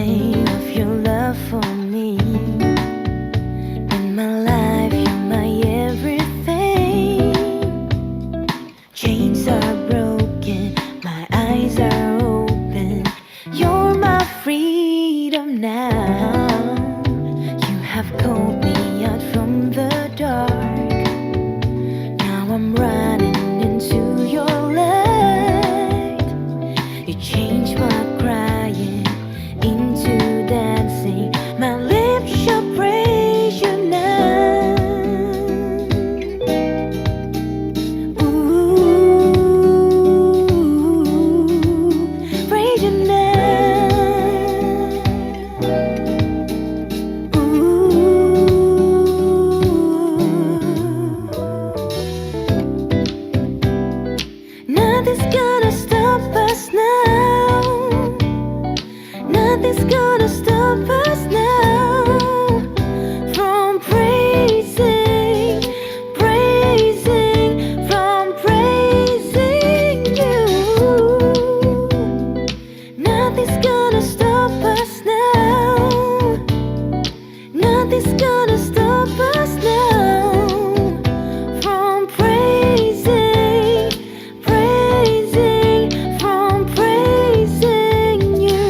everything of your love for me. In my life, you're my everything. Chains are broken, my eyes are open. You're my freedom now. You have called me out from the dark. Now I'm running into your light. You changed my crying into dancing. My lips shall praise you now. Ooh, praise you now. Nothing's gonna stop us now. Nothing's gonna stop us now from praising, praising, from praising you. Nothing's gonna stop us now. Nothing's gonna stop us now from praising, praising, from praising you.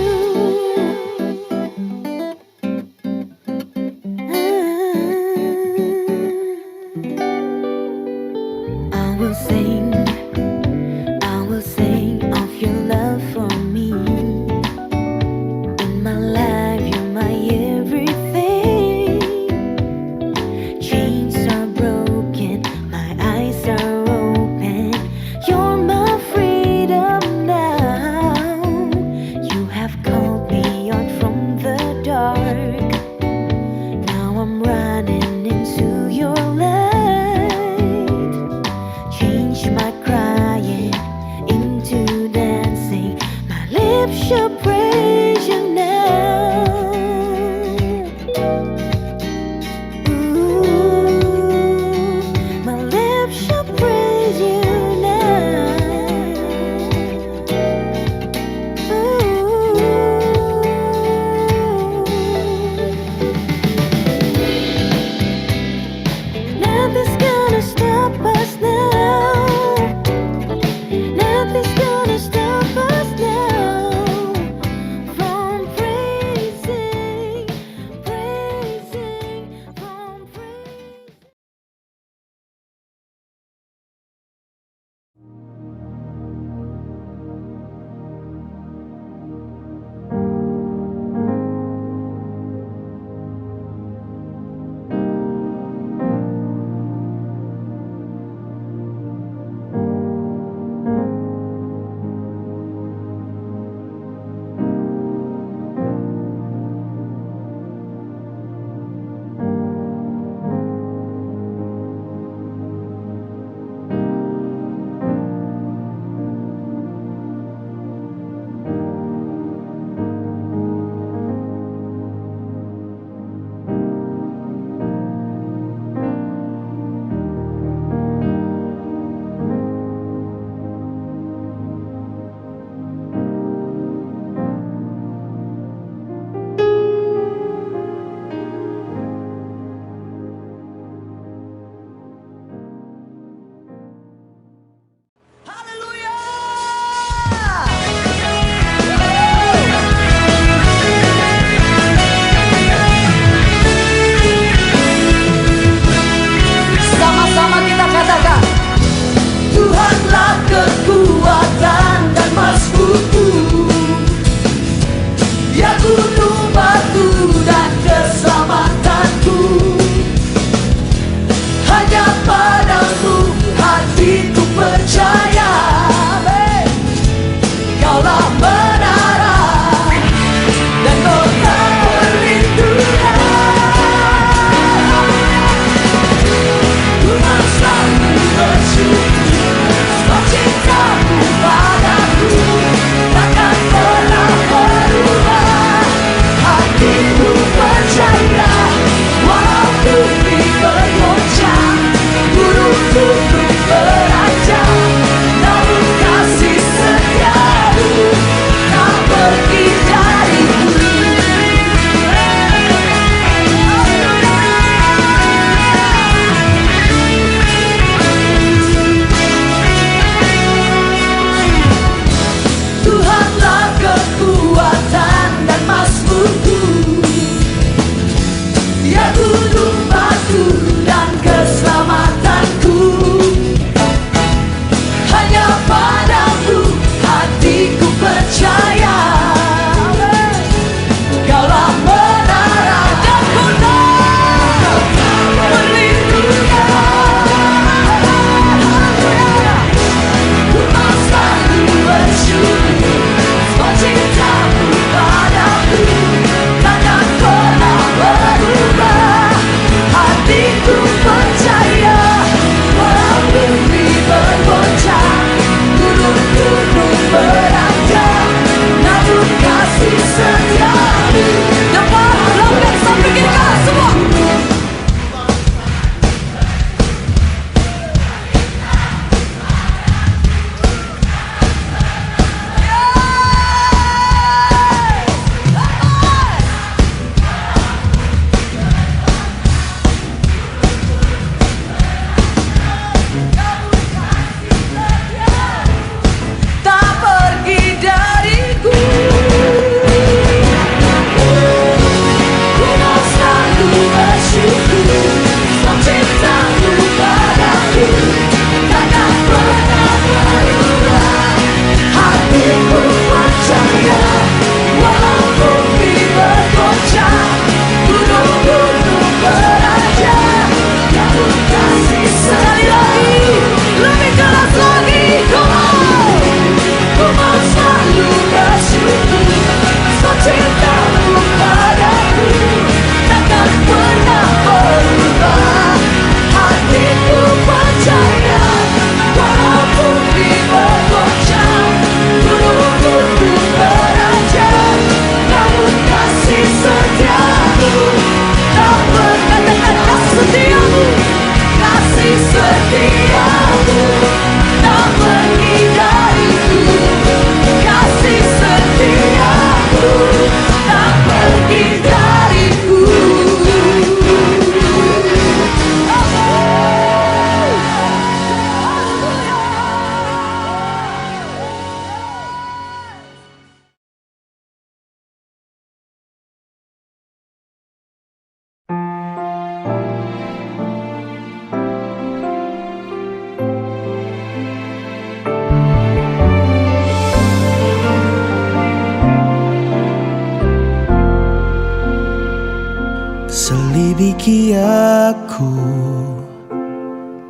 Selidiki aku,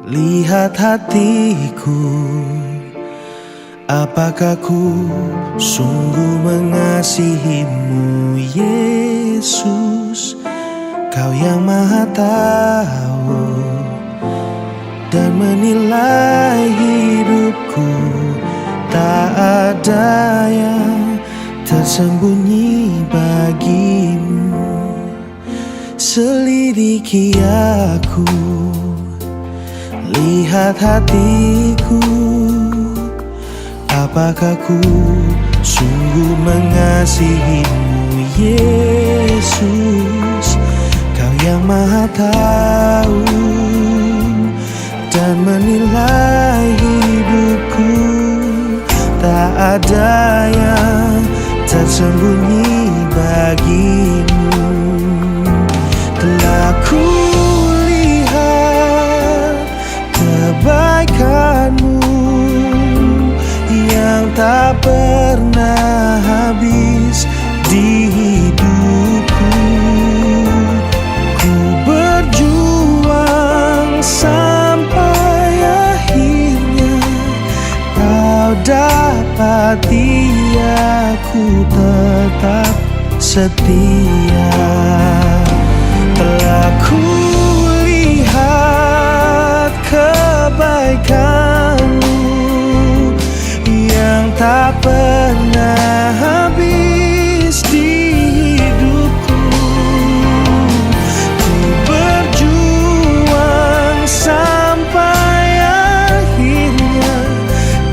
lihat hatiku, apakah ku sungguh mengasihimu, Yesus? Kau yang Maha Tahu dan menilai hidupku, tak ada yang tersembunyi bagimu. Selidiki aku, lihat hatiku, apakah ku sungguh mengasihimu, Yesus? Kau yang Maha Tahu dan menilai hidupku, tak ada yang tersembunyi bagimu. Telah ku lihat kebaikanmu yang tak pernah habis di hidupku. Ku berjuang sampai akhirnya kau dapati aku tetap setia. Telah ku lihat kebaikanmu yang tak pernah habis di hidupku. Ku berjuang sampai akhirnya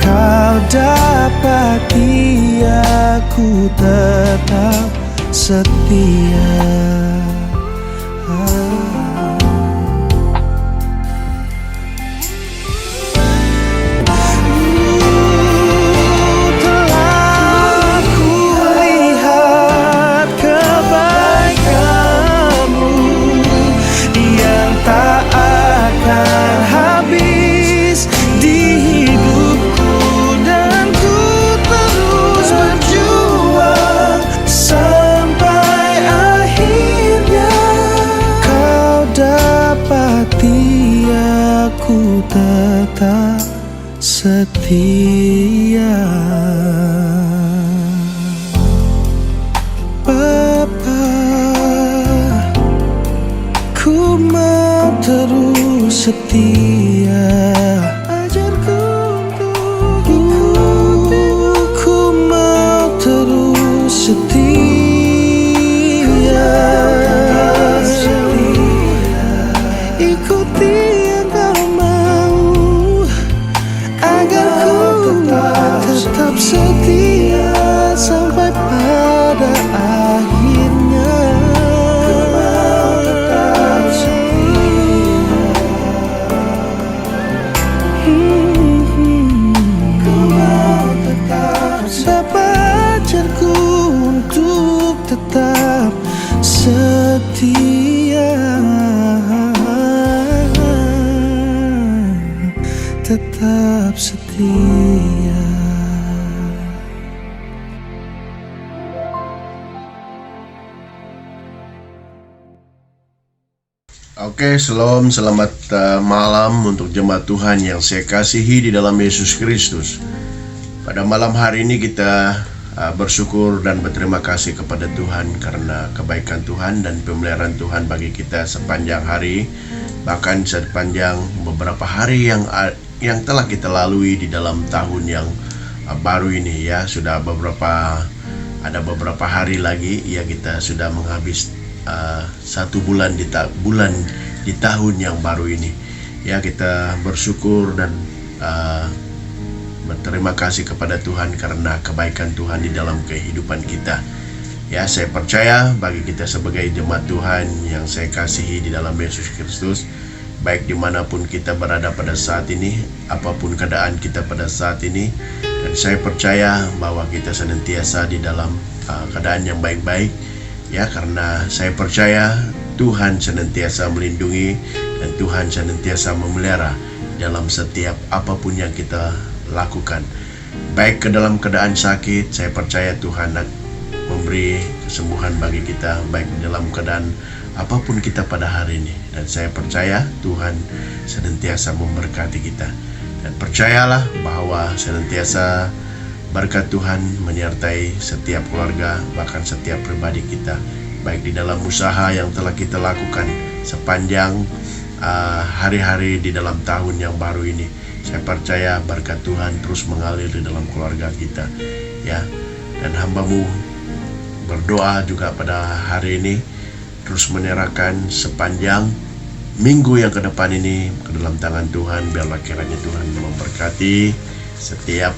kau dapati aku tetap setia. Aku tetap setia. Bapa, ku mau terus setia. Ajarku untuk ikuti, ku mau terus setia. Ikuti tetap setia sampai pada akhirnya. Tetap setia. Ku mau tetap Bapa, ajarku untuk tetap setia. Tetap setia. Oke, selamat malam untuk jemaat Tuhan yang saya kasihi di dalam Yesus Kristus. Pada malam hari ini kita bersyukur dan berterima kasih kepada Tuhan karena kebaikan Tuhan dan pemeliharaan Tuhan bagi kita sepanjang hari, bahkan sepanjang beberapa hari yang telah kita lalui di dalam tahun yang baru ini ya. Sudah ada beberapa hari lagi ya kita sudah menghabis 1 bulan di tahun yang baru ini ya. Kita bersyukur dan berterima kasih kepada Tuhan karena kebaikan Tuhan di dalam kehidupan kita ya. Saya percaya bagi kita sebagai jemaat Tuhan yang saya kasihi di dalam Yesus Kristus, baik dimanapun kita berada pada saat ini, apapun keadaan kita pada saat ini, dan saya percaya bahwa kita senantiasa di dalam keadaan yang baik-baik ya, karena saya percaya Tuhan senantiasa melindungi dan Tuhan senantiasa memelihara dalam setiap apapun yang kita lakukan. Baik ke dalam keadaan sakit, saya percaya Tuhan memberi kesembuhan bagi kita, baik dalam keadaan apapun kita pada hari ini. Dan saya percaya Tuhan senantiasa memberkati kita. Dan percayalah bahwa senantiasa berkat Tuhan menyertai setiap keluarga, bahkan setiap pribadi kita, baik di dalam usaha yang telah kita lakukan sepanjang hari-hari di dalam tahun yang baru ini. Saya percaya berkat Tuhan terus mengalir di dalam keluarga kita, ya. Dan hamba-Mu berdoa juga pada hari ini, terus menyerahkan sepanjang minggu yang ke depan ini ke dalam tangan Tuhan. Biarlah kiranya Tuhan memberkati setiap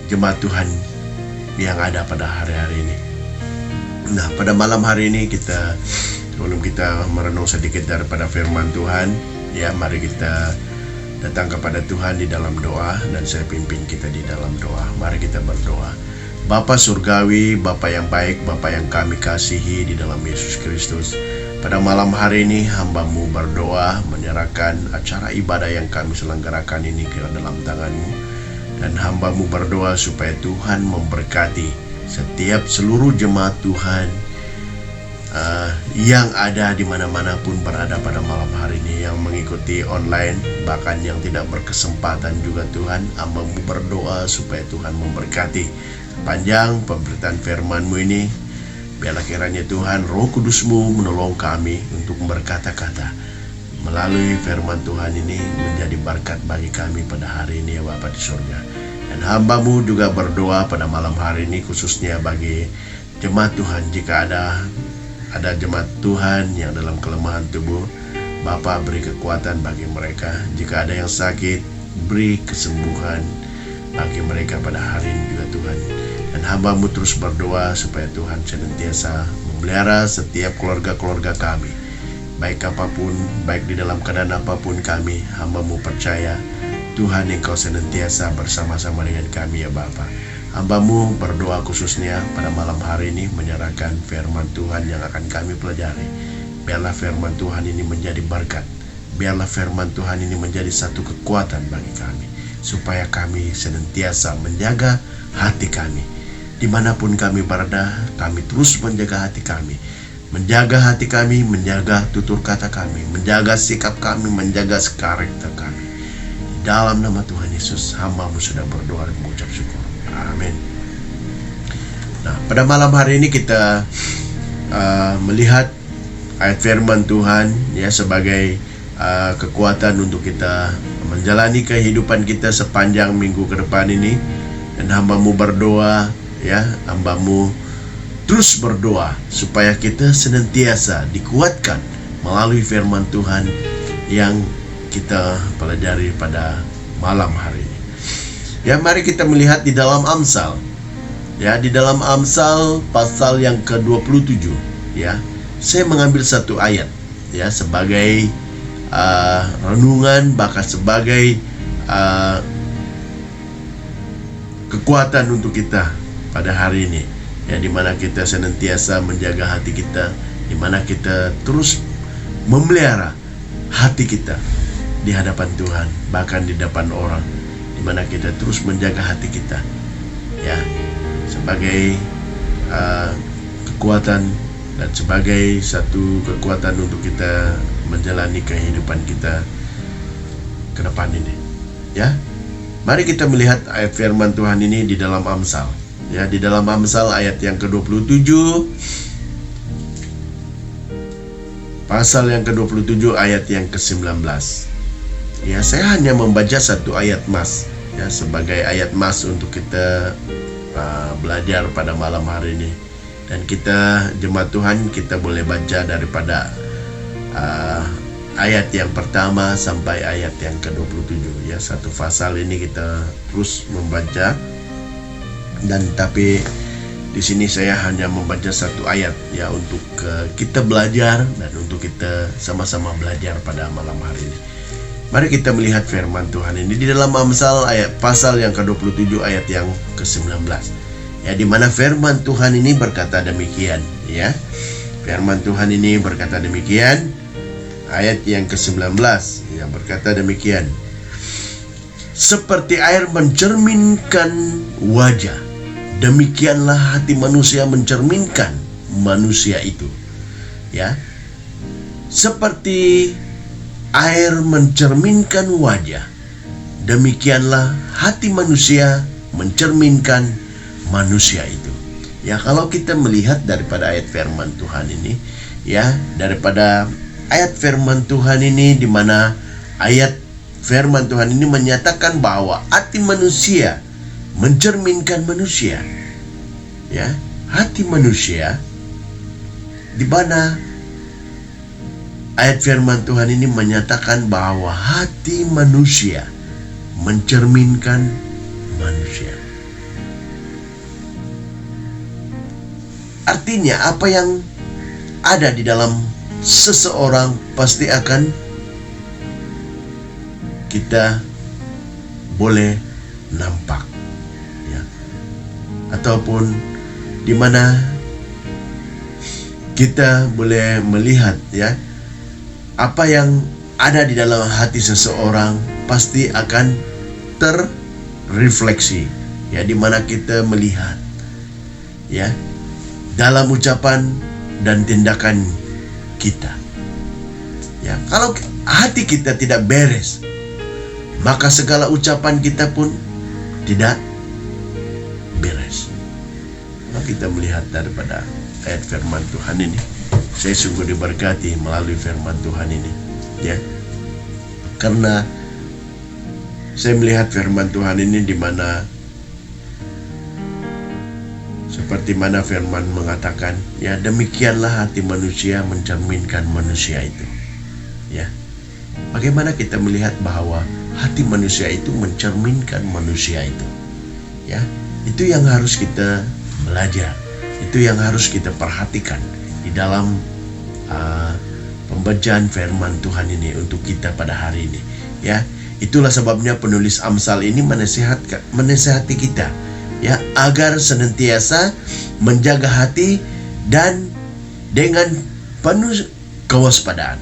jemaat Tuhan yang ada pada hari-hari ini. Nah, pada malam hari ini sebelum kita merenung sedikit daripada firman Tuhan, ya, mari kita datang kepada Tuhan di dalam doa, dan saya pimpin kita di dalam doa. Mari kita berdoa. Bapa Surgawi, Bapa yang baik, Bapa yang kami kasihi di dalam Yesus Kristus, pada malam hari ini hamba-Mu berdoa menyerahkan acara ibadah yang kami selenggarakan ini ke dalam tangan-Mu, dan hamba-Mu berdoa supaya Tuhan memberkati setiap seluruh jemaat Tuhan yang ada di mana-mana pun berada pada malam hari ini, yang mengikuti online, bahkan yang tidak berkesempatan juga. Tuhan, hamba-Mu berdoa supaya Tuhan memberkati sepanjang pemberitaan firman-Mu ini. Biarlah kiranya Tuhan, Roh Kudus-Mu menolong kami untuk berkata-kata melalui firman Tuhan ini menjadi berkat bagi kami pada hari ini, ya Bapa di surga. Dan hamba-Mu juga berdoa pada malam hari ini khususnya bagi jemaat Tuhan. Jika ada jemaat Tuhan yang dalam kelemahan tubuh, Bapa beri kekuatan bagi mereka. Jika ada yang sakit, beri kesembuhan bagi mereka pada hari ini juga Tuhan. Dan hamba-Mu terus berdoa supaya Tuhan senantiasa memelihara setiap keluarga-keluarga kami, baik apapun, baik di dalam keadaan apapun kami. Hamba-Mu percaya Tuhan Engkau senantiasa bersama-sama dengan kami, ya Bapa. Hamba-Mu berdoa khususnya pada malam hari ini menyerahkan firman Tuhan yang akan kami pelajari. Biarlah firman Tuhan ini menjadi berkat. Biarlah firman Tuhan ini menjadi satu kekuatan bagi kami, supaya kami senantiasa menjaga hati kami. Dimanapun kami berada, kami terus menjaga hati kami. Menjaga hati kami, menjaga tutur kata kami, menjaga sikap kami, menjaga karakter kami. Dalam nama Tuhan Yesus, hamba-Mu sudah berdoa dan mengucap syukur. Amin. Nah, pada malam hari ini kita melihat ayat firman Tuhan, ya, sebagai kekuatan untuk kita menjalani kehidupan kita sepanjang minggu ke depan ini. Dan hamba-Mu berdoa, ya, hamba-Mu terus berdoa supaya kita senantiasa dikuatkan melalui firman Tuhan yang kita pelajari pada malam hari ini. Ya, mari kita melihat di dalam Amsal. Ya, di dalam Amsal pasal yang ke-27, ya. Saya mengambil satu ayat, ya, sebagai renungan, bahkan sebagai kekuatan untuk kita pada hari ini. Ya, di mana kita senantiasa menjaga hati kita, di mana kita terus memelihara hati kita di hadapan Tuhan, bahkan di depan orang, di mana kita terus menjaga hati kita, ya, sebagai kekuatan dan sebagai satu kekuatan untuk kita menjalani kehidupan kita ke depan ini, ya. Mari kita melihat ayat firman Tuhan ini di dalam Amsal, ya, di dalam Amsal ayat yang ke-27, pasal yang ke-27 ayat yang ke-19. Ya, saya hanya membaca satu ayat mas, ya, sebagai ayat mas untuk kita belajar pada malam hari ini. Dan kita, jemaat Tuhan, kita boleh baca daripada ayat yang pertama sampai ayat yang ke-27, ya. Satu pasal ini kita terus membaca, dan tapi di sini saya hanya membaca satu ayat, ya, untuk kita belajar dan untuk kita sama-sama belajar pada malam hari ini. Mari kita melihat firman Tuhan ini di dalam Amsal ayat pasal yang ke-27 ayat yang ke-19. Ya, di mana firman Tuhan ini berkata demikian, ya. Firman Tuhan ini berkata demikian. Ayat yang ke-19 yang berkata demikian. Seperti air mencerminkan wajah, demikianlah hati manusia mencerminkan manusia itu. Ya, seperti air mencerminkan wajah, demikianlah hati manusia mencerminkan manusia itu. Ya, kalau kita melihat daripada ayat firman Tuhan ini, ya, daripada ayat firman Tuhan ini, di mana ayat firman Tuhan ini menyatakan bahwa hati manusia mencerminkan manusia. Ya, hati manusia, di mana ayat firman Tuhan ini menyatakan bahwa hati manusia mencerminkan manusia. Artinya apa yang ada di dalam seseorang pasti akan kita boleh nampak, ya, ataupun di mana kita boleh melihat, ya, apa yang ada di dalam hati seseorang pasti akan terrefleksi, ya, di mana kita melihat, ya, dalam ucapan dan tindakan kita. Ya, kalau hati kita tidak beres, maka segala ucapan kita pun tidak beres. Kalau kita melihat daripada ayat firman Tuhan ini, saya sungguh diberkati melalui firman Tuhan ini, ya. Karena saya melihat firman Tuhan ini di mana seperti mana firman mengatakan, ya, demikianlah hati manusia mencerminkan manusia itu. Ya. Bagaimana kita melihat bahwa hati manusia itu mencerminkan manusia itu? Ya, itu yang harus kita belajar. Itu yang harus kita perhatikan di dalam pembacaan firman Tuhan ini untuk kita pada hari ini. Ya, itulah sebabnya penulis Amsal ini menasihati kita, ya, agar senantiasa menjaga hati dan dengan penuh kewaspadaan.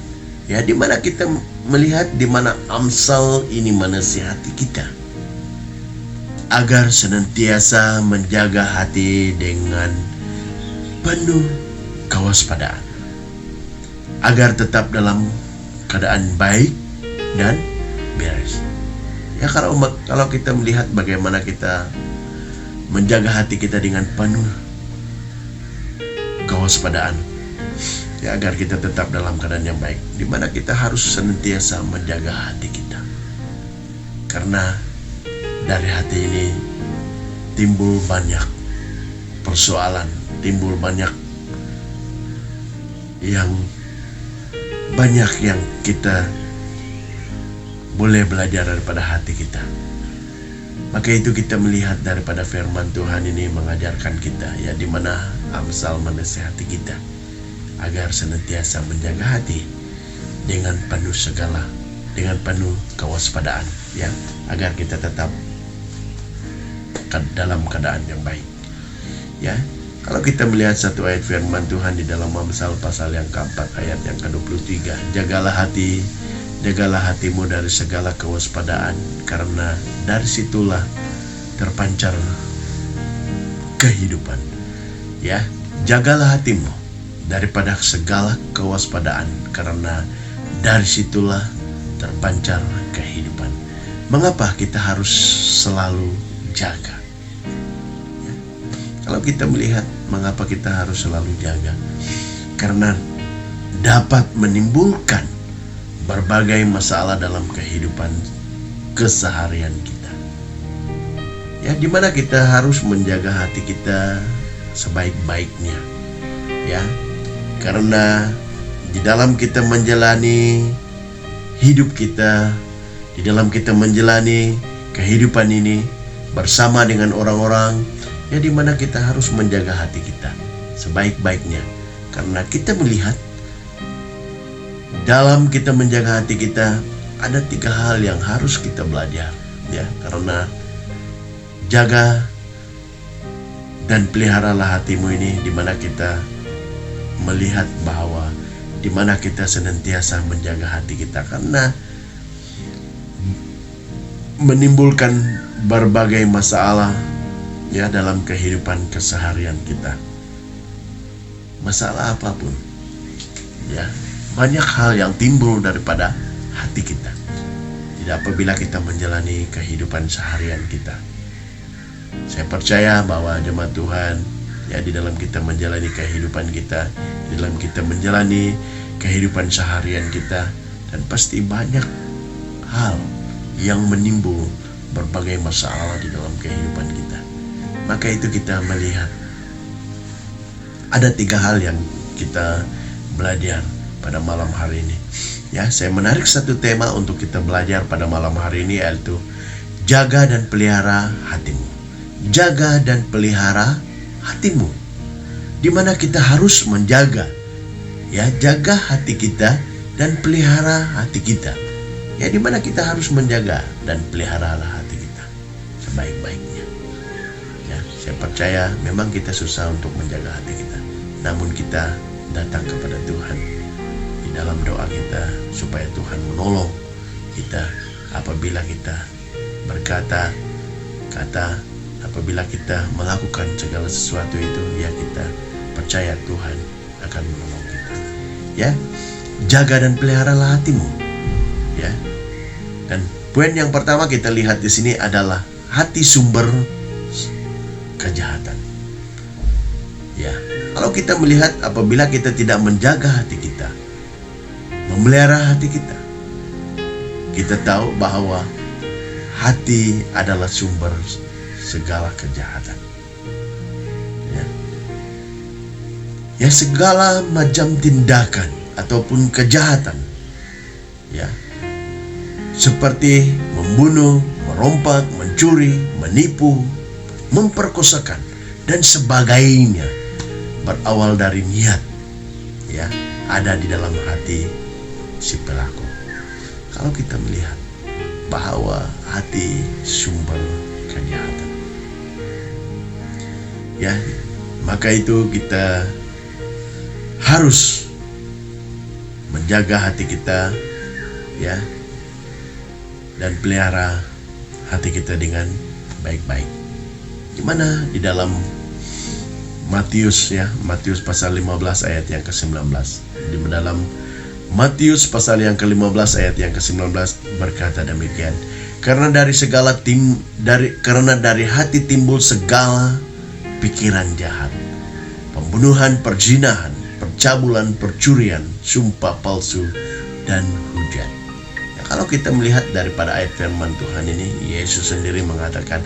Ya, di mana kita melihat di mana Amsal ini menasihati kita agar senantiasa menjaga hati dengan penuh kewaspadaan, agar tetap dalam keadaan baik dan beres. Ya, kalau kita melihat bagaimana kita menjaga hati kita dengan penuh kewaspadaan, ya, agar kita tetap dalam keadaan yang baik, di mana kita harus senantiasa menjaga hati kita. Karena dari hati ini timbul banyak persoalan, timbul banyak yang kita boleh belajar daripada hati kita. Maka itu kita melihat daripada firman Tuhan ini mengajarkan kita, ya, di mana Amsal menasihati kita agar senantiasa menjaga hati dengan penuh kewaspadaan, ya, agar kita tetap dalam keadaan yang baik. Ya, kalau kita melihat satu ayat firman Tuhan di dalam Amsal pasal yang keempat ayat yang ke-23, jagalah hatimu dari segala kewaspadaan, karena dari situlah terpancar kehidupan. Ya, jagalah hatimu daripada segala kewaspadaan, karena dari situlah terpancar kehidupan. Mengapa kita harus selalu jaga? Ya, kalau kita melihat mengapa kita harus selalu jaga, karena dapat menimbulkan berbagai masalah dalam kehidupan keseharian kita. Ya, di mana kita harus menjaga hati kita sebaik-baiknya. Ya, karena di dalam kita menjalani hidup kita, di dalam kita menjalani kehidupan ini bersama dengan orang-orang, ya, di mana kita harus menjaga hati kita sebaik-baiknya. Karena kita melihat dalam kita menjaga hati kita ada 3 hal yang harus kita belajar, ya. Karena jaga dan peliharalah hatimu ini, di mana kita melihat bahwa di mana kita senantiasa menjaga hati kita, karena menimbulkan berbagai masalah ya dalam kehidupan keseharian kita. Masalah apapun, ya, banyak hal yang timbul daripada hati kita. Tidak apabila kita menjalani kehidupan seharian kita. Saya percaya bahwa jemaat Tuhan, ya, di dalam kita menjalani kehidupan kita, di dalam kita menjalani kehidupan seharian kita, dan pasti banyak hal yang menimbul berbagai masalah di dalam kehidupan kita. Maka itu kita melihat ada 3 hal yang kita belajar pada malam hari ini. Ya, saya menarik satu tema untuk kita belajar pada malam hari ini, yaitu jaga dan pelihara hatimu. Jaga dan pelihara hatimu. Di mana kita harus menjaga, ya, jaga hati kita dan pelihara hati kita. Ya, di mana kita harus menjaga dan pelihara hati kita sebaik-baiknya. Ya, saya percaya memang kita susah untuk menjaga hati kita. Namun kita datang kepada Tuhan di dalam doa kita supaya Tuhan menolong kita apabila kita berkata, apabila kita melakukan segala sesuatu itu, ya, kita percaya Tuhan akan menolong kita. Ya, jaga dan peliharalah hatimu. Ya. Dan poin yang pertama kita lihat di sini adalah hati sumber kejahatan. Ya, kalau kita melihat apabila kita tidak menjaga hati kita, memelihara hati kita, kita tahu bahwa hati adalah sumber segala kejahatan. Ya, segala macam tindakan ataupun kejahatan, ya, seperti membunuh, merompak, mencuri, menipu, memperkosakan, dan sebagainya, berawal dari niat, ya, ada di dalam hati si pelaku. Kalau kita melihat bahwa hati sumber kejahatan, ya, maka itu kita harus menjaga hati kita, ya, dan pelihara hati kita dengan baik-baik. Dimana di dalam Matius, ya, Matius pasal 15 ayat yang ke-19. Di dalam Matius pasal yang ke-15 ayat yang ke-19 berkata demikian. Karena dari hati timbul segala pikiran jahat, pembunuhan, perzinahan, percabulan, percurian, sumpah palsu, dan hujat. Ya, kalau kita melihat daripada ayat firman Tuhan ini, Yesus sendiri mengatakan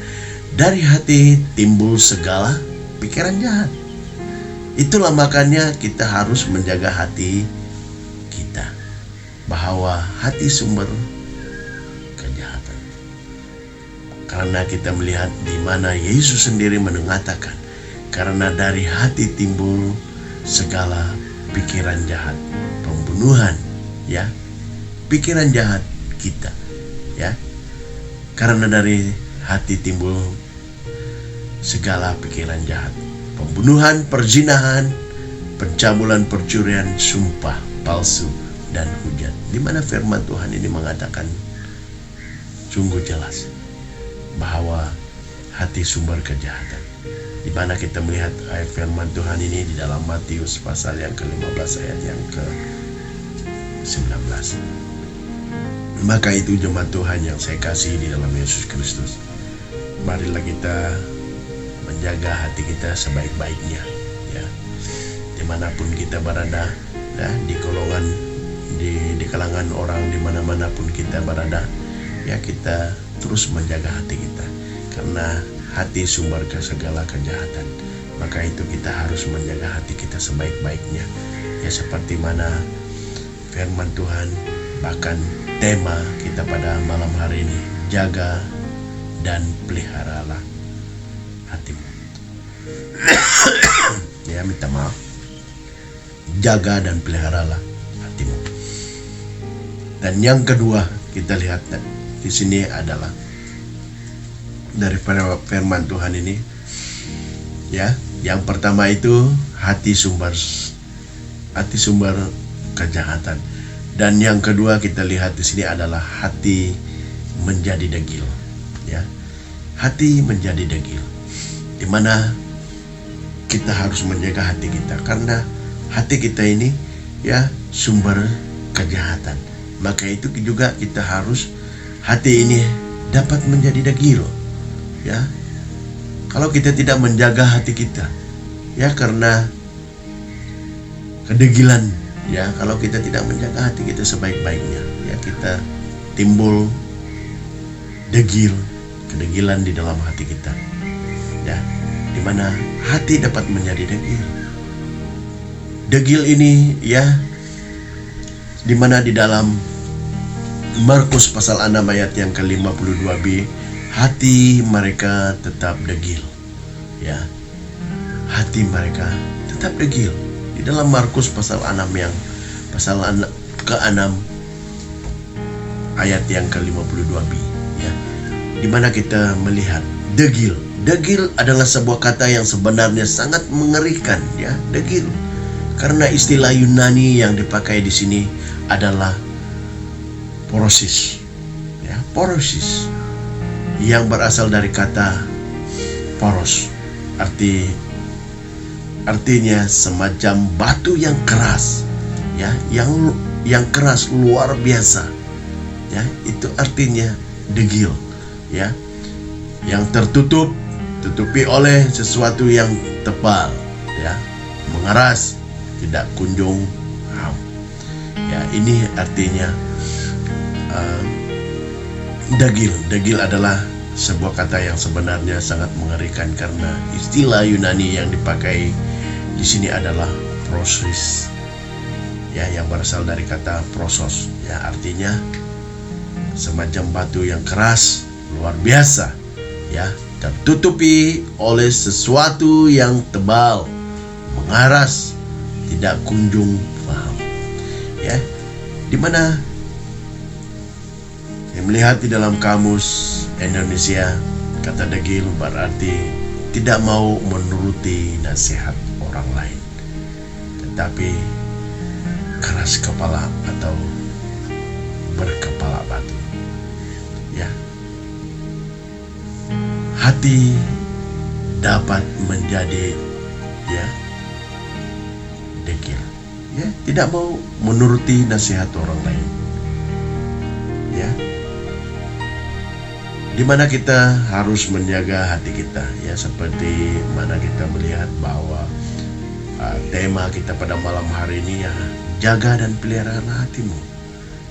dari hati timbul segala pikiran jahat. Itulah makanya kita harus menjaga hati kita, bahwa hati sumber kejahatan. Karena kita melihat di mana Yesus sendiri mengatakan, karena dari hati timbul segala pikiran jahat, pembunuhan, ya, pikiran jahat kita, ya. Karena dari hati timbul segala pikiran jahat, pembunuhan, perzinahan, pencabulan, percurian, sumpah palsu, dan hujat. Di mana firman Tuhan ini mengatakan sungguh jelas bahwa hati sumber kejahatan. Di mana kita melihat ayat firman Tuhan ini di dalam Matius pasal yang ke-15 ayat yang ke-19. Maka itu jemaat Tuhan yang saya kasih di dalam Yesus Kristus, marilah kita menjaga hati kita sebaik-baiknya, ya, dimanapun kita berada, ya, di golongan, di kalangan orang, dimana-mana pun kita berada, ya, kita terus menjaga hati kita, karena hati sumber ke segala kejahatan. Maka itu kita harus menjaga hati kita sebaik-baiknya, ya, seperti mana firman Tuhan, bahkan tema kita pada malam hari ini, jaga dan peliharalah hatimu. Ya, minta maaf. Jaga dan peliharalah hatimu. Dan yang kedua kita lihat di sini adalah daripada firman Tuhan ini, ya, yang pertama itu hati sumber kejahatan, dan yang kedua kita lihat di sini adalah hati menjadi degil, ya, hati menjadi degil. di mana kita harus menjaga hati kita, karena hati kita ini ya sumber kejahatan. Maka itu juga kita harus hati ini dapat menjadi degil ya. Kalau kita tidak menjaga hati kita ya, karena kedegilan ya, kalau kita tidak menjaga hati kita sebaik-baiknya ya, kita timbul degil, kedegilan di dalam hati kita ya, di mana hati dapat menjadi degil. Degil ini ya, di mana di dalam Markus pasal 6 ayat yang ke-52b, hati mereka tetap degil ya, hati mereka tetap degil. Di dalam Markus pasal 6 yang pasal ke-6 ayat yang ke-52b ya, di mana kita melihat degil. Degil adalah sebuah kata yang sebenarnya sangat mengerikan ya, degil. Karena istilah Yunani yang dipakai di sini adalah porosis ya, porosis yang berasal dari kata poros, artinya semacam batu yang keras ya, yang keras luar biasa ya, itu artinya degil ya, yang tutupi oleh sesuatu yang tebal ya, mengeras, tidak kunjung ham ya. Ini artinya degil. Degil adalah sebuah kata yang sebenarnya sangat mengerikan, karena istilah Yunani yang dipakai di sini adalah prosis ya, yang berasal dari kata prosos ya, artinya semacam batu yang keras luar biasa ya, tertutupi oleh sesuatu yang tebal, mengeras, tidak kunjung paham ya. Dimana saya melihat di dalam kamus Indonesia, kata degil berarti tidak mau menuruti nasihat orang lain, tetapi keras kepala atau berkepala batu ya. Hati dapat menjadi ya degil ya, tidak mau menuruti nasihat orang lain ya, dimana kita harus menjaga hati kita ya, seperti mana kita melihat bahwa tema kita pada malam hari ini ya, jaga dan pelihara hatimu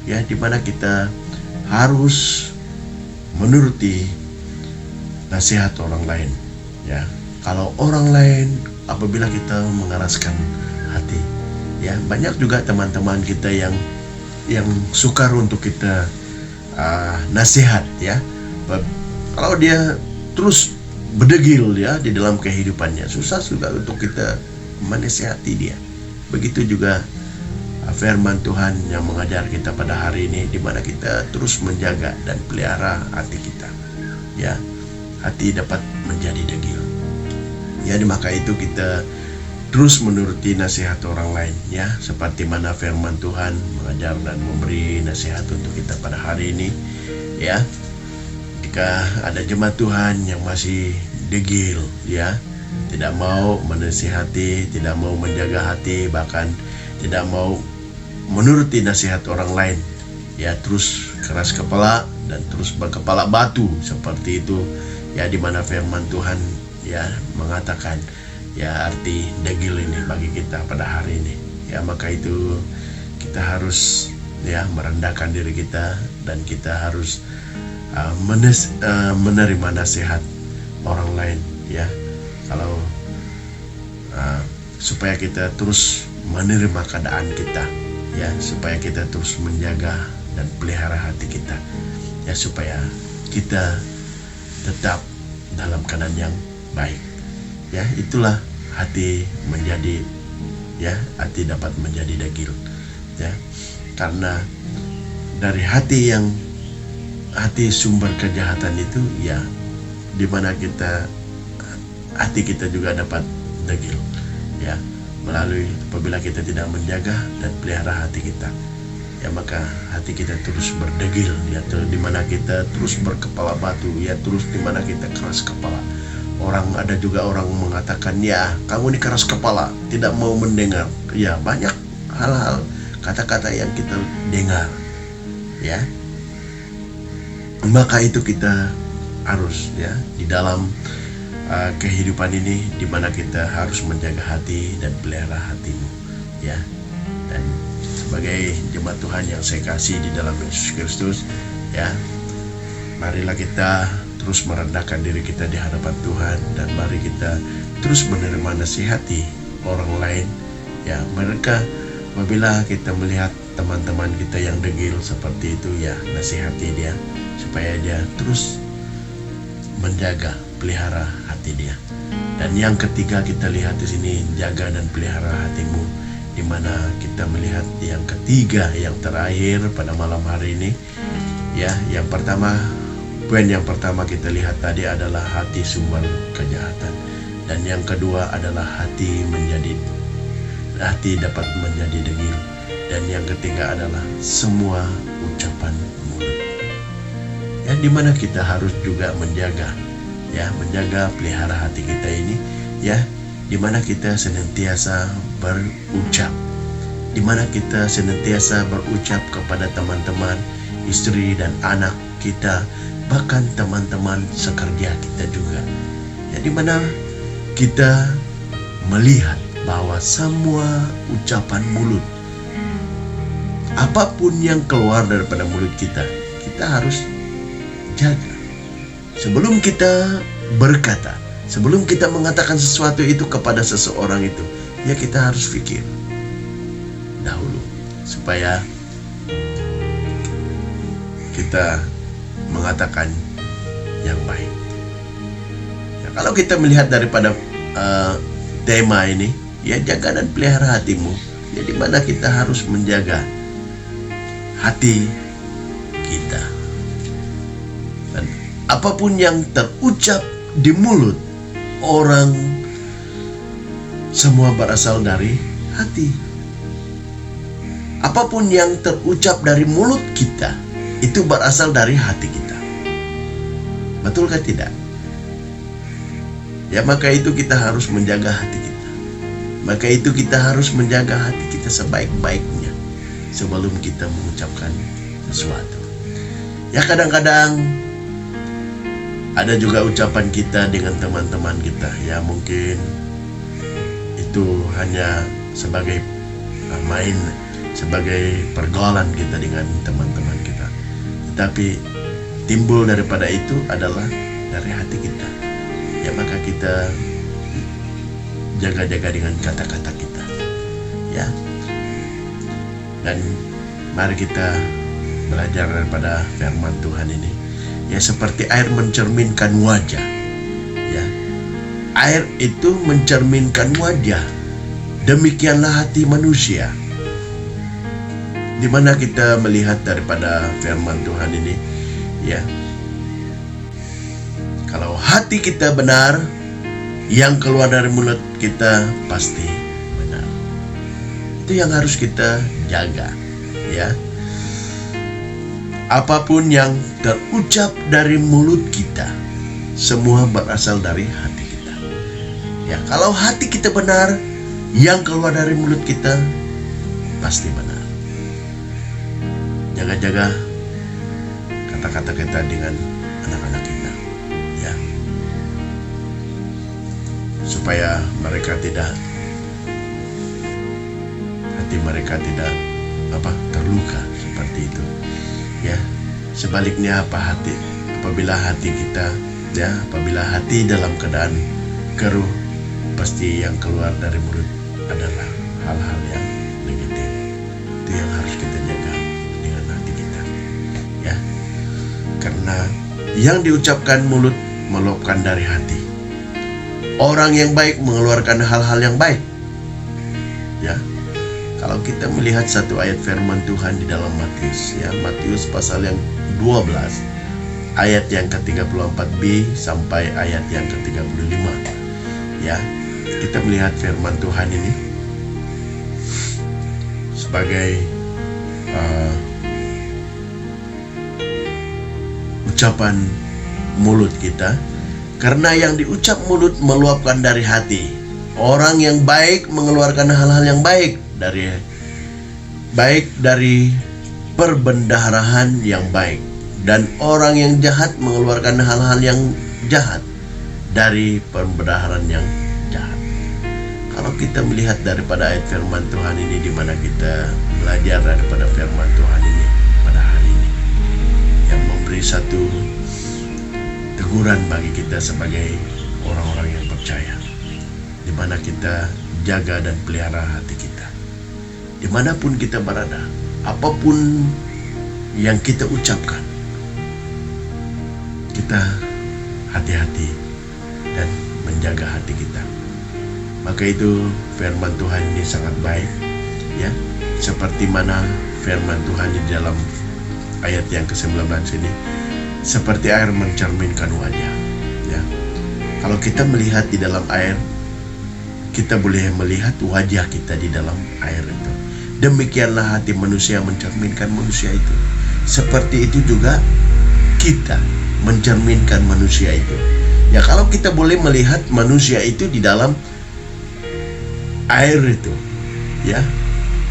ya, dimana kita harus menuruti nasihat orang lain ya. Kalau orang lain, apabila kita mengeraskan hati ya, banyak juga teman-teman kita yang sukar untuk kita nasihat ya. Kalau dia terus berdegil ya di dalam kehidupannya, susah juga untuk kita menasihati dia. Begitu juga firman Tuhan yang mengajar kita pada hari ini, di mana kita terus menjaga dan pelihara hati kita ya, hati dapat menjadi degil ya. Maka itu kita terus menuruti nasihat orang lain ya, seperti mana firman Tuhan mengajar dan memberi nasihat untuk kita pada hari ini ya. Jika ada jemaat Tuhan yang masih degil ya, tidak mau menasihati, tidak mau menjaga hati, bahkan tidak mau menuruti nasihat orang lain ya, terus keras kepala dan terus berkepala batu seperti itu ya, di mana firman Tuhan ya mengatakan ya arti degil ini bagi kita pada hari ini ya. Maka itu kita harus ya merendahkan diri kita, dan kita harus menerima nasihat orang lain ya, kalau supaya kita terus menerima keadaan kita ya, supaya kita terus menjaga dan pelihara hati kita ya, supaya kita tetap dalam keadaan yang baik ya. Itulah hati menjadi ya, hati dapat menjadi degil ya, karena dari hati sumber kejahatan itu ya, dimana hati kita juga dapat degil ya, melalui apabila kita tidak menjaga dan pelihara hati kita ya, maka hati kita terus berdegil ya, dimana kita terus berkepala batu ya, terus dimana kita keras kepala, Ada juga orang mengatakan, ya kamu ini keras kepala, tidak mau mendengar. Ya, banyak hal-hal, kata-kata yang kita dengar, ya. Maka itu kita harus, ya, di dalam kehidupan ini, di mana kita harus menjaga hati dan pelihara hatimu, ya. Dan sebagai jemaat Tuhan yang saya kasih di dalam Yesus Kristus, ya, marilah kita terus merendahkan diri kita di hadapan Tuhan, dan mari kita terus menerima nasihati orang lain, ya. Mereka, apabila kita melihat teman-teman kita yang degil seperti itu, ya, nasihati dia supaya dia terus menjaga, pelihara hati dia. Dan yang ketiga kita lihat di sini, jaga dan pelihara hatimu, di mana kita melihat yang ketiga, yang terakhir pada malam hari ini, ya. Yang pertama, poin yang pertama kita lihat tadi adalah hati sumber kejahatan, dan yang kedua adalah hati dapat menjadi degil, dan yang ketiga adalah semua ucapan mulut. Ya, dimana kita harus juga menjaga, ya, menjaga pelihara hati kita ini, ya, dimana kita senantiasa berucap, dimana kita senantiasa berucap kepada teman-teman, istri dan anak kita, bahkan teman-teman sekerja kita juga, ya, dimana kita melihat bahwa semua ucapan mulut, apapun yang keluar daripada mulut kita, kita harus jaga. Sebelum kita berkata, sebelum kita mengatakan sesuatu itu kepada seseorang itu, ya, kita harus pikir dahulu supaya kita mengatakan yang baik. Ya, kalau kita melihat daripada tema ini, ya, jaga dan pelihara hatimu, ya, di mana kita harus menjaga hati kita. Dan apapun yang terucap di mulut orang, semua berasal dari hati. Apapun yang terucap dari mulut kita, itu berasal dari hati kita. Betulkah tidak? Ya, maka itu kita harus menjaga hati kita. Maka itu kita harus menjaga hati kita sebaik-baiknya sebelum kita mengucapkan sesuatu. Ya, kadang-kadang ada juga ucapan kita dengan teman-teman kita, ya, mungkin itu hanya sebagai main, sebagai pergaulan kita dengan teman-teman kita. Tetapi timbul daripada itu adalah dari hati kita. Ya, maka kita jaga-jaga dengan kata-kata kita, ya. Dan mari kita belajar daripada firman Tuhan ini, ya, seperti air mencerminkan wajah, ya. Air itu mencerminkan wajah, demikianlah hati manusia. Di mana kita melihat daripada firman Tuhan ini, ya, kalau hati kita benar, yang keluar dari mulut kita pasti benar. Itu yang harus kita jaga, ya. Apapun yang terucap dari mulut kita, semua berasal dari hati kita. Ya, kalau hati kita benar, yang keluar dari mulut kita pasti benar. Jaga-jaga kata-kata kita dengan anak-anak kita, ya, supaya mereka tidak, hati mereka tidak terluka seperti itu, ya. Sebaliknya apabila hati kita, ya, apabila hati dalam keadaan keruh, pasti yang keluar dari mulut adalah hal-hal yang negatif. Itu yang harus kita jaga dengan hati kita, ya. Karena yang diucapkan mulut meluapkan dari hati. Orang yang baik mengeluarkan hal-hal yang baik, ya. Kalau kita melihat satu ayat firman Tuhan di dalam Matius, ya, Matius pasal yang 12 ayat yang ke-34b sampai ayat yang ke-35, ya. Kita melihat firman Tuhan ini sebagai ucapan mulut kita. Karena yang diucap mulut meluapkan dari hati. Orang yang baik mengeluarkan hal-hal yang baik dari perbendaharahan yang baik, dan orang yang jahat mengeluarkan hal-hal yang jahat dari perbendaharaan yang jahat. Kalau kita melihat daripada ayat firman Tuhan ini, di mana kita belajar daripada firman Tuhan ini pada hari ini, yang memberi satu teguran bagi kita sebagai orang-orang yang percaya, di mana kita jaga dan pelihara hati kita. Dimanapun kita berada, apapun yang kita ucapkan, kita hati-hati dan menjaga hati kita. Maka itu firman Tuhan ini sangat baik, ya. Seperti mana firman Tuhan di dalam ayat yang ke-19 ini, seperti air mencerminkan wajah, ya. Kalau kita melihat di dalam air, kita boleh melihat wajah kita di dalam air itu. Demikianlah hati manusia mencerminkan manusia itu. Seperti itu juga kita mencerminkan manusia itu. Ya, kalau kita boleh melihat manusia itu di dalam air itu, ya,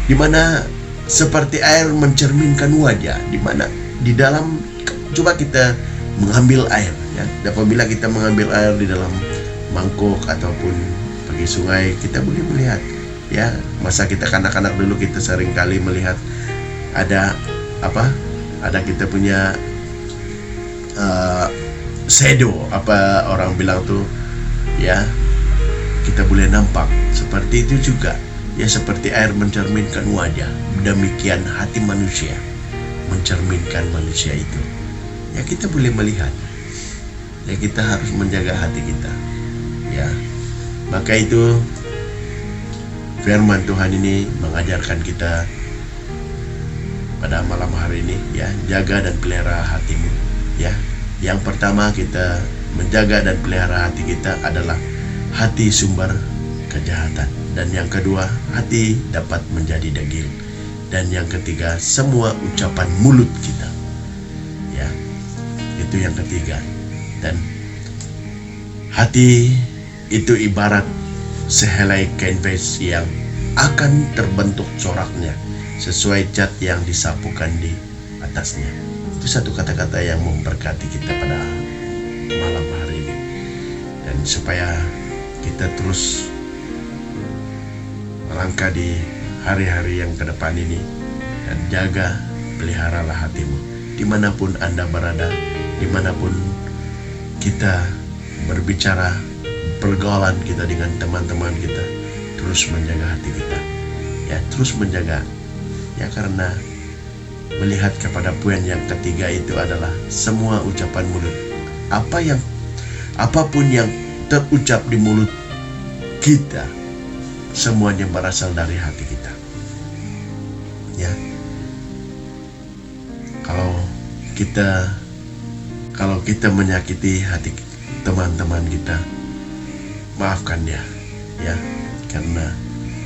dimana seperti air mencerminkan wajah, dimana di dalam, coba kita mengambil air, ya. Apabila kita mengambil air di dalam mangkok ataupun pergi sungai, kita boleh melihat, ya. Masa kita kanak-kanak dulu, kita sering kali melihat ada kita punya shadow, apa orang bilang tuh, ya, kita boleh nampak. Seperti itu juga, ya, seperti air mencerminkan wajah, demikian hati manusia mencerminkan manusia itu. Ya, kita boleh melihat, ya, kita harus menjaga hati kita, ya. Maka itu firman Tuhan ini mengajarkan kita pada malam hari ini, ya, jaga dan pelihara hatimu, ya. Yang pertama kita menjaga dan pelihara hati kita adalah hati sumber kejahatan, dan yang kedua hati dapat menjadi degil, dan yang ketiga semua ucapan mulut kita, ya, itu yang ketiga. Dan hati itu ibarat sehelai kanvas yang akan terbentuk coraknya sesuai cat yang disapukan di atasnya. Itu satu kata-kata yang memberkati kita pada malam hari ini. Dan supaya kita terus melangkah di hari-hari yang ke depan ini, dan jaga, peliharalah hatimu. Dimanapun Anda berada, dimanapun kita berbicara, pergaulan kita dengan teman-teman kita, terus menjaga hati kita, ya, terus menjaga, ya, karena melihat kepada poin yang ketiga itu adalah semua ucapan mulut. Apapun yang terucap di mulut kita, semuanya berasal dari hati kita, ya. Kalau kita menyakiti hati teman-teman kita, maafkan dia, ya, karena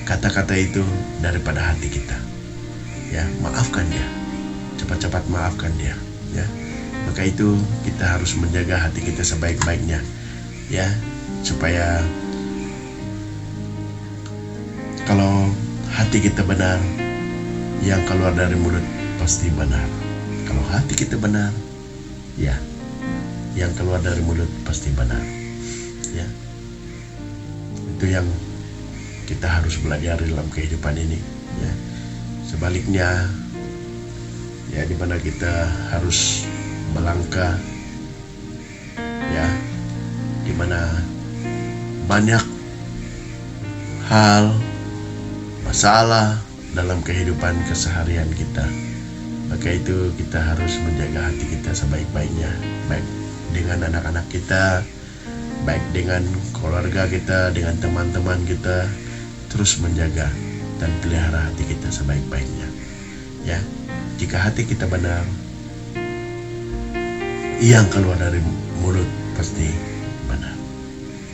kata-kata itu daripada hati kita, ya. Maafkan dia, cepat-cepat maafkan dia, ya. Maka itu kita harus menjaga hati kita sebaik-baiknya, ya, supaya kalau hati kita benar, yang keluar dari mulut pasti benar. Kalau hati kita benar, ya, yang keluar dari mulut pasti benar, ya. Itu yang kita harus belajar dalam kehidupan ini, ya. Sebaliknya, ya, di mana kita harus melangkah, ya, di mana banyak hal, masalah dalam kehidupan keseharian kita. Maka itu kita harus menjaga hati kita sebaik-baiknya, baik dengan anak-anak kita, baik dengan keluarga kita, dengan teman-teman kita. Terus menjaga dan pelihara hati kita sebaik-baiknya, ya. Jika hati kita benar, yang keluar dari mulut pasti benar.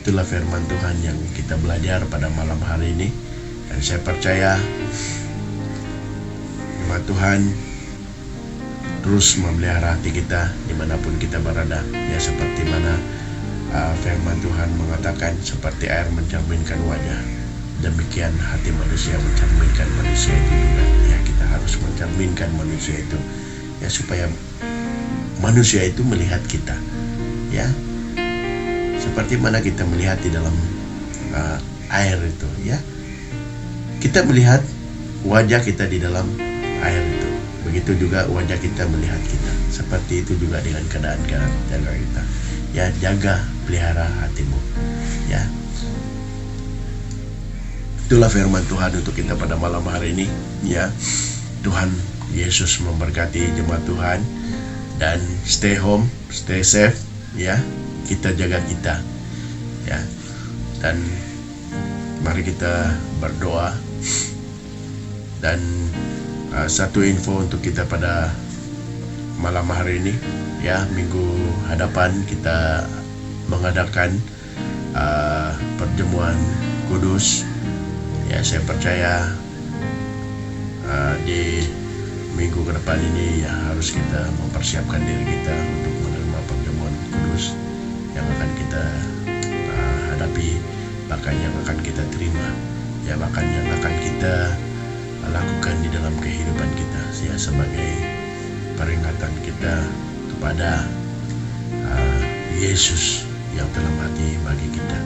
Itulah firman Tuhan yang kita belajar pada malam hari ini. Dan saya percaya firman Tuhan terus memelihara hati kita dimanapun kita berada, ya, seperti mana firman Tuhan mengatakan seperti air mencerminkan wajah, demikian hati manusia mencerminkan manusia itu juga. Ya, kita harus mencerminkan manusia itu, ya, supaya manusia itu melihat kita, ya, seperti mana kita melihat di dalam air itu, ya. Kita melihat wajah kita di dalam air itu. Begitu juga wajah kita melihat kita. Seperti itu juga dengan keadaan jaga kita. Ya, jaga, pelihara hatimu. Ya. Itulah firman Tuhan untuk kita pada malam hari ini. Ya, Tuhan Yesus memberkati jemaat Tuhan, dan stay home, stay safe. Ya, kita jaga kita. Ya, dan mari kita berdoa. Dan satu info untuk kita pada malam hari ini, ya, minggu hadapan kita mengadakan perjamuan kudus. Ya, saya percaya di minggu ke depan ini ya harus kita mempersiapkan diri kita untuk menerima perjamuan kudus yang akan kita hadapi, bahkan yang akan kita terima, ya, bahkan yang akan kita lakukan di dalam kehidupan kita, ya, sebagai peringatan kita kepada Yesus yang telah mati bagi kita,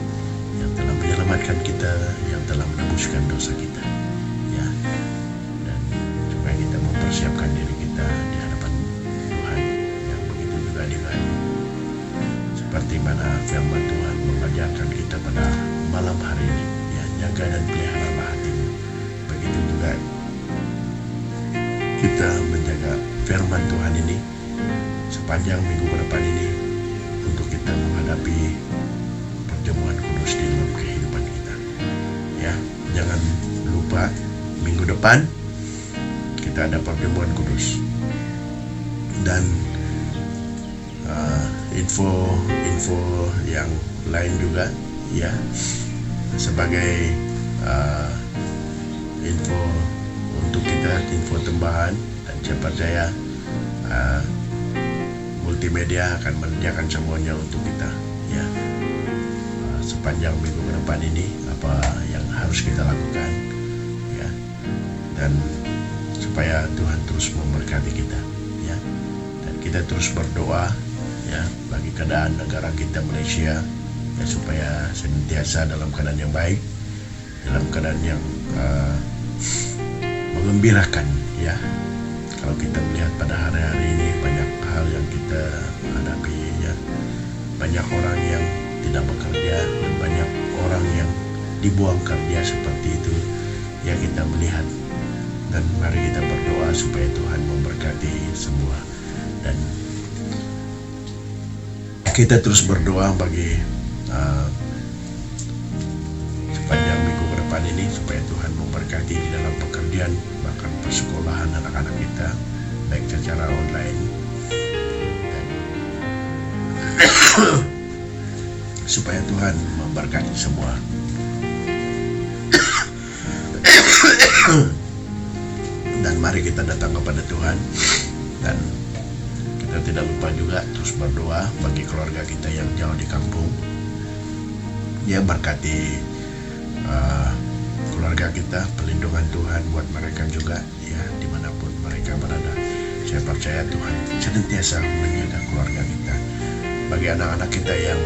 yang telah menyelamatkan kita, yang telah menebuskan dosa kita, ya, dan supaya kita mempersiapkan diri kita di hadapan Tuhan, yang begitu juga dengan seperti mana firman Tuhan mengajarkan kita pada malam hari ini, ya, jaga dan pelihara hatimu. Begitu juga kita menjaga firman Tuhan ini sepanjang minggu ke depan ini untuk kita menghadapi perjamuan kudus di dalam kehidupan kita. Ya, jangan lupa minggu depan kita ada perjamuan kudus. Dan info yang lain juga, ya, sebagai info untuk kita, info tambahan, dan saya percaya multimedia akan menyediakan semuanya untuk kita, ya, sepanjang minggu ke depan ini apa yang harus kita lakukan, ya, dan supaya Tuhan terus memberkati kita, ya, dan kita terus berdoa, ya, bagi keadaan negara kita Malaysia, ya, supaya senantiasa dalam keadaan yang baik, dalam keadaan yang mengembirakan, ya. Kalau kita melihat pada hari-hari ini banyak hal yang kita hadapi, ya, banyak orang yang tidak bekerja dan banyak orang yang dibuang kerja seperti itu, ya, kita melihat, dan mari kita berdoa supaya Tuhan memberkati semua, dan kita terus berdoa bagi sepanjang minggu ke depan ini supaya Tuhan memberkati di dalam pekerjaan, bahkan persekolahan anak-anak kita, baik secara online dan supaya Tuhan memberkati semua. Dan mari kita datang kepada Tuhan, dan kita tidak lupa juga terus berdoa bagi keluarga kita yang jauh di kampung. Ya, berkati keluarga kita, perlindungan Tuhan buat mereka juga, ya, dimanapun mereka berada. Saya percaya Tuhan senantiasa menjaga keluarga kita. Bagi anak-anak kita yang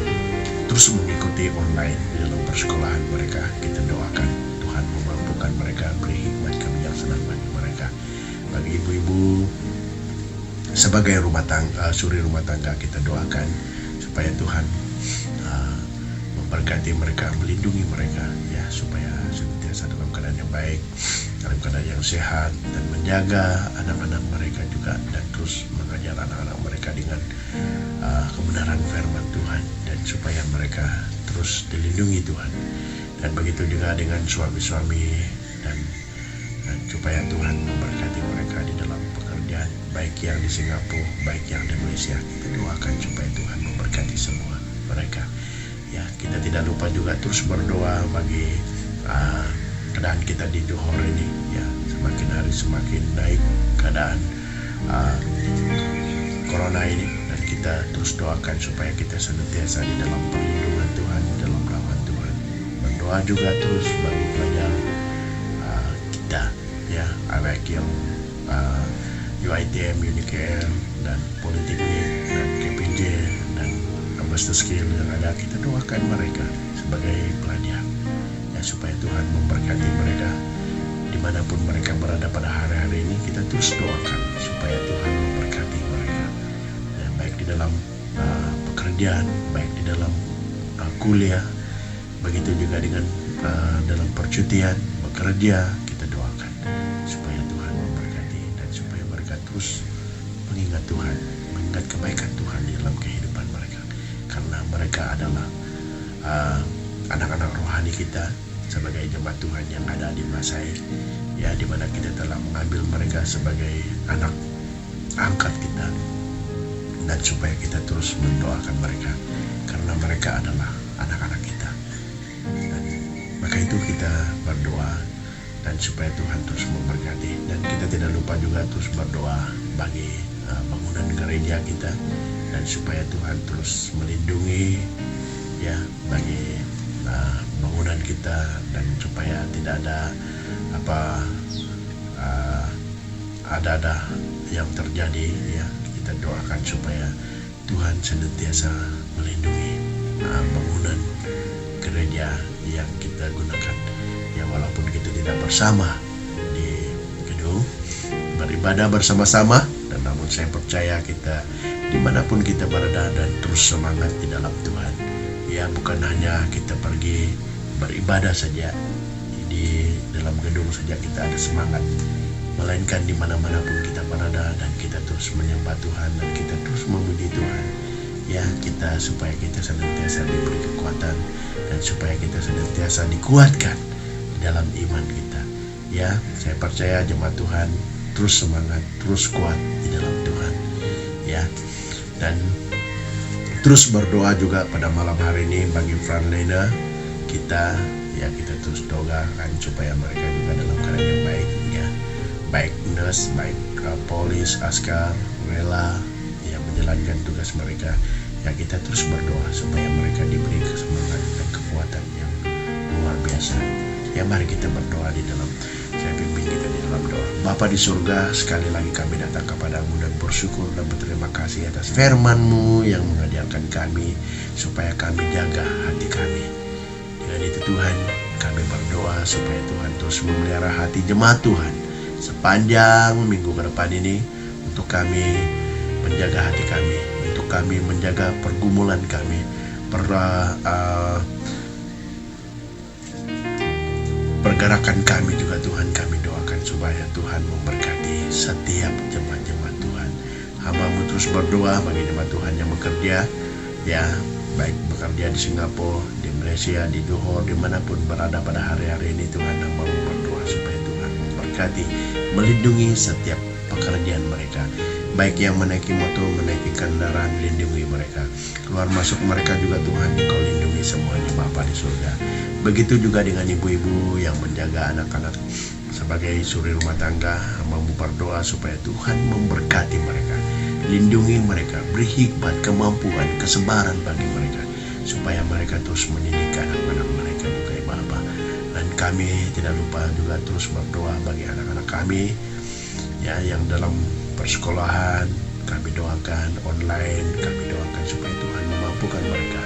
terus mengikuti online di dalam persekolahan mereka, kita doakan Tuhan memampukan mereka, beri hikmat kebijaksanaan bagi mereka. Bagi ibu-ibu sebagai suri rumah tangga, kita doakan supaya Tuhan memberkati mereka, melindungi mereka, ya, supaya senantiasa dalam keadaan yang baik, dalam keadaan yang sehat, dan menjaga anak-anak mereka juga, dan terus mengajar anak-anak mereka dengan kebenaran firman Tuhan, dan supaya mereka terus dilindungi Tuhan. Dan begitu juga dengan suami-suami, dan supaya Tuhan memberkati mereka di dalam pekerjaan, baik yang di Singapura, baik yang di Malaysia. Kita doakan supaya Tuhan memberkati semua mereka. Ya, kita tidak lupa juga terus berdoa bagi keadaan kita di Johor ini, ya, semakin hari semakin naik keadaan corona ini, dan kita kita terus doakan supaya kita senantiasa di dalam perlindungan Tuhan, di dalam rahmat Tuhan. Berdoa juga terus bagi pelajar kita, ya, baik yang UITM, UNIKL, dan Politeknik, dan KPJ, dan Master Skill yang ada. Kita doakan mereka sebagai pelajar, ya, supaya Tuhan memberkati mereka dimanapun mereka berada pada hari-hari ini. Kita terus doakan supaya Tuhan memberkati mereka, ya, baik di dalam pekerjaan, baik di dalam kuliah, begitu juga dengan dalam percutian, bekerja. Kita doakan supaya Tuhan memberkati dan supaya mereka terus mengingat Tuhan, mengingat kebaikan Tuhan di dalam kehidupan mereka, karena mereka adalah anak-anak rohani kita sebagai jemaat Tuhan yang ada di Masai, ya, di mana kita telah mengambil mereka sebagai anak angkat kita, dan supaya kita terus mendoakan mereka karena mereka adalah anak-anak kita. Dan maka itu kita berdoa dan supaya Tuhan terus memberkati, dan kita tidak lupa juga terus berdoa bagi bangunan gereja kita, dan supaya Tuhan terus melindungi, ya, bagi bangunan kita, dan supaya tidak ada ada yang terjadi, ya. Kita doakan supaya Tuhan senantiasa melindungi bangunan gereja yang kita gunakan, ya, walaupun kita tidak bersama di gedung beribadah bersama-sama, dan namun saya percaya kita dimanapun kita berada dan terus semangat di dalam Tuhan, ya. Bukan hanya kita pergi beribadah saja di dalam gedung saja kita ada semangat, melainkan di mana-mana pun kita berada dan kita terus menyembah Tuhan dan kita terus memuji Tuhan, ya, kita supaya kita senantiasa diberi kekuatan dan supaya kita senantiasa dikuatkan di dalam iman kita, ya. Saya percaya jemaat Tuhan terus semangat, terus kuat di dalam Tuhan, ya. Dan terus berdoa juga pada malam hari ini bagi frontliner kita, ya, kita terus doakan supaya mereka juga dalam keadaan yang baik, ya, baik nurse, baik polis, askar, rela yang menjalankan tugas mereka, ya. Kita terus berdoa supaya mereka diberi kesemangan dan kekuatan yang luar biasa, ya. Mari kita berdoa di dalam, saya pimpin kita di dalam doa. Bapa di surga, sekali lagi kami datang kepadamu dan bersyukur dan berterima kasih atas firman-Mu yang mengajarkan kami supaya kami jaga hati kami. Dengan itu Tuhan, kami berdoa supaya Tuhan terus memelihara hati jemaat Tuhan sepanjang minggu ke depan ini, untuk kami menjaga hati kami, untuk kami menjaga pergumulan kami, pergerakan kami juga Tuhan. Kami doakan supaya Tuhan memberkati setiap jemaat-jemaat Tuhan. Hamba-Mu terus berdoa bagi jemaat Tuhan yang bekerja, ya, baik bekerja di Singapura, di Malaysia, di Johor, dimanapun berada pada hari-hari ini Tuhan. Hamba-Mu berdoa supaya Tuhan memberkati, melindungi setiap pekerjaan mereka, baik yang menaiki motor, menaiki kendaraan, lindungi mereka. Keluar masuk mereka juga Tuhan, Engkau lindungi semuanya Bapa di surga. Begitu juga dengan ibu-ibu yang menjaga anak-anak sebagai suri rumah tangga. Hamba-Mu berdoa supaya Tuhan memberkati mereka, lindungi mereka, beri hikmat, kemampuan, kesabaran bagi mereka, supaya mereka terus mendidik anak-anak mereka juga, ya Bapa. Dan kami tidak lupa juga terus berdoa bagi anak-anak kami, ya, yang dalam persekolahan. Kami doakan online, kami doakan supaya Tuhan memampukan mereka,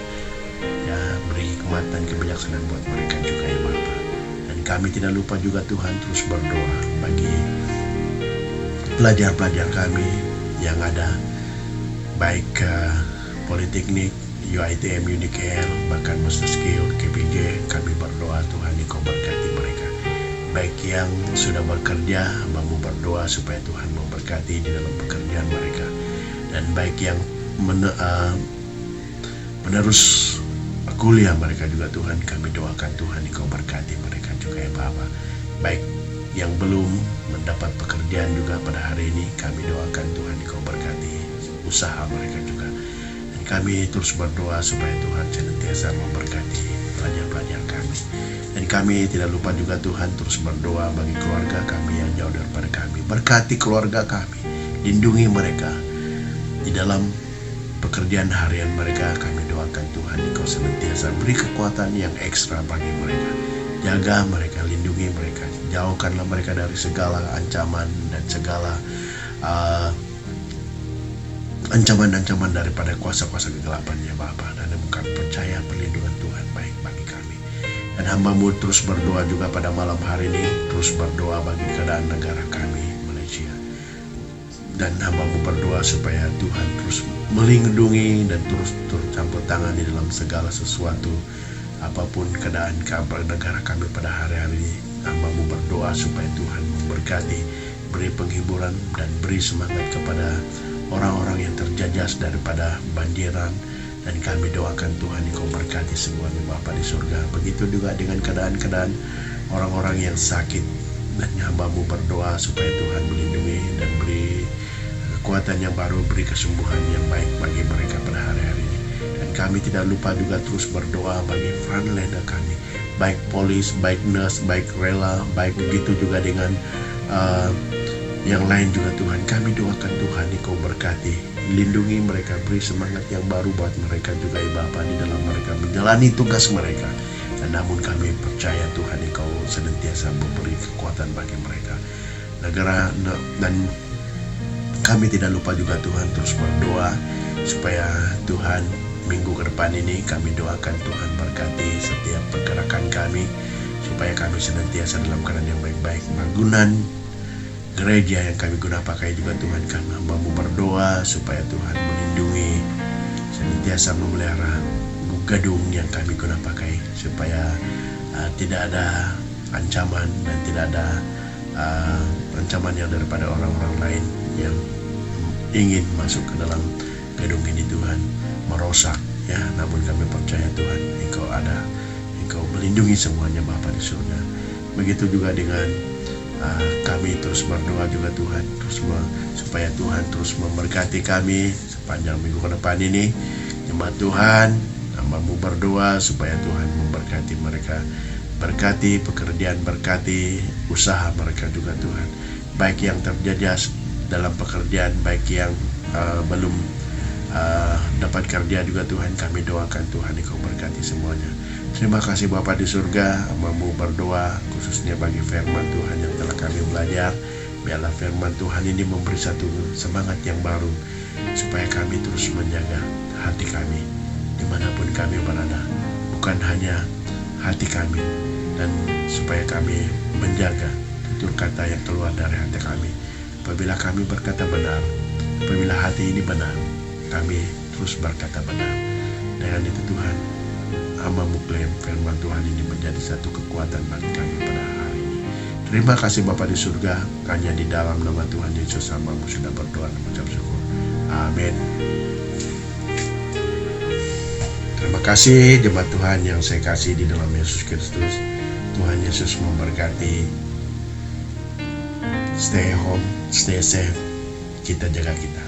ya, beri hikmat dan kebijaksanaan buat mereka juga, ya Bapa. Dan kami tidak lupa juga Tuhan terus berdoa bagi pelajar-pelajar kami yang ada, baik Politeknik, UITM, UNIKL, bahkan Master Skill, KPJ. Kami berdoa Tuhan Engkau berkati mereka, baik yang sudah bekerja. Hamba-Mu berdoa supaya Tuhan memberkati di dalam pekerjaan mereka, dan baik yang menerus kuliah mereka juga Tuhan. Kami doakan Tuhan Engkau berkati mereka juga, ya Bapa. Baik yang belum mendapat pekerjaan juga pada hari ini, kami doakan Tuhan Engkau berkati usaha mereka juga. Dan kami terus berdoa supaya Tuhan senantiasa memberkati pelajar-pelajar kami. Dan kami tidak lupa juga Tuhan terus berdoa bagi keluarga kami yang jauh daripada kami. Berkati keluarga kami, lindungi mereka di dalam pekerjaan harian mereka, kami doakan Tuhan Engkau senantiasa beri kekuatan yang ekstra bagi mereka. Jaga mereka, lindungi mereka, jauhkanlah mereka dari segala ancaman dan segala ancaman-ancaman daripada kuasa-kuasa kegelapan ya Bapa. Dan kami percaya perlindungan Tuhan baik bagi kami. Dan hamba-Mu terus berdoa juga pada malam hari ini, terus berdoa bagi keadaan negara kami, Malaysia. Dan hamba-Mu berdoa supaya Tuhan terus melindungi dan terus campur tangan di dalam segala sesuatu, apapun keadaan kabar negara kami pada hari-hari ini. Hamba-Mu berdoa supaya Tuhan memberkati, beri penghiburan dan beri semangat kepada orang-orang yang terjejas daripada banjiran. Dan kami doakan Tuhan Engkau berkati semuanya Bapa di surga. Begitu juga dengan keadaan-keadaan orang-orang yang sakit. Dan hamba-Mu berdoa supaya Tuhan melindungi dan beri kekuatan yang baru, beri kesembuhan yang baik bagi mereka pada hari-hari ini. Dan kami tidak lupa juga terus berdoa bagi frontliner kami, baik polis, baik nurse, baik rela, baik begitu juga dengan yang lain juga Tuhan. Kami doakan Tuhan Engkau berkati, lindungi mereka, beri semangat yang baru buat mereka juga ya Bapa di dalam mereka menjalani tugas mereka. Dan namun kami percaya Tuhan Engkau senantiasa memberi kekuatan bagi mereka negara. Dan kami tidak lupa juga Tuhan terus berdoa supaya Tuhan minggu ke depan ini kami doakan Tuhan berkati setiap pergerakan kami, supaya kami senantiasa dalam keadaan yang baik-baik. Bangunan gereja yang kami guna pakai juga Tuhan, kami hamba-Mu berdoa supaya Tuhan melindungi, senantiasa memelihara gedung yang kami guna pakai, supaya tidak ada ancaman dan tidak ada ancaman yang daripada orang-orang lain yang ingin masuk ke dalam gedung ini Tuhan, merosak ya. Namun kami percaya Tuhan Engkau ada, Engkau melindungi semuanya Bapa di surga. Begitu juga dengan kami terus berdoa juga Tuhan, supaya Tuhan terus memberkati kami sepanjang minggu ke depan ini. Jemaat Tuhan, hamba-Mu berdoa supaya Tuhan memberkati mereka, berkati pekerjaan, berkati usaha mereka juga Tuhan, baik yang terjejas dalam pekerjaan, baik yang belum dapat kerja juga Tuhan. Kami doakan Tuhan Engkau berkati semuanya. Terima kasih Bapa di surga, hamba-Mu berdoa khususnya bagi firman Tuhan yang telah kami belajar. Biarlah firman Tuhan ini memberi satu semangat yang baru, supaya kami terus menjaga hati kami dimanapun kami berada. Bukan hanya hati kami, dan supaya kami menjaga tutur kata yang keluar dari hati kami. Apabila kami berkata benar, apabila hati ini benar, kami terus berkata benar. Dengan itu Tuhan, hamba-Mu klaim firman Tuhan ini menjadi satu kekuatan bagi kami pada hari ini. Terima kasih Bapa di surga, hanya di dalam nama Tuhan Yesus hamba-Mu sudah berdoa dan mengucap syukur. Amin. Terima kasih jemaat Tuhan yang saya kasih di dalam Yesus Kristus. Tuhan Yesus memberkati. Stay home, stay safe. Kita jaga kita.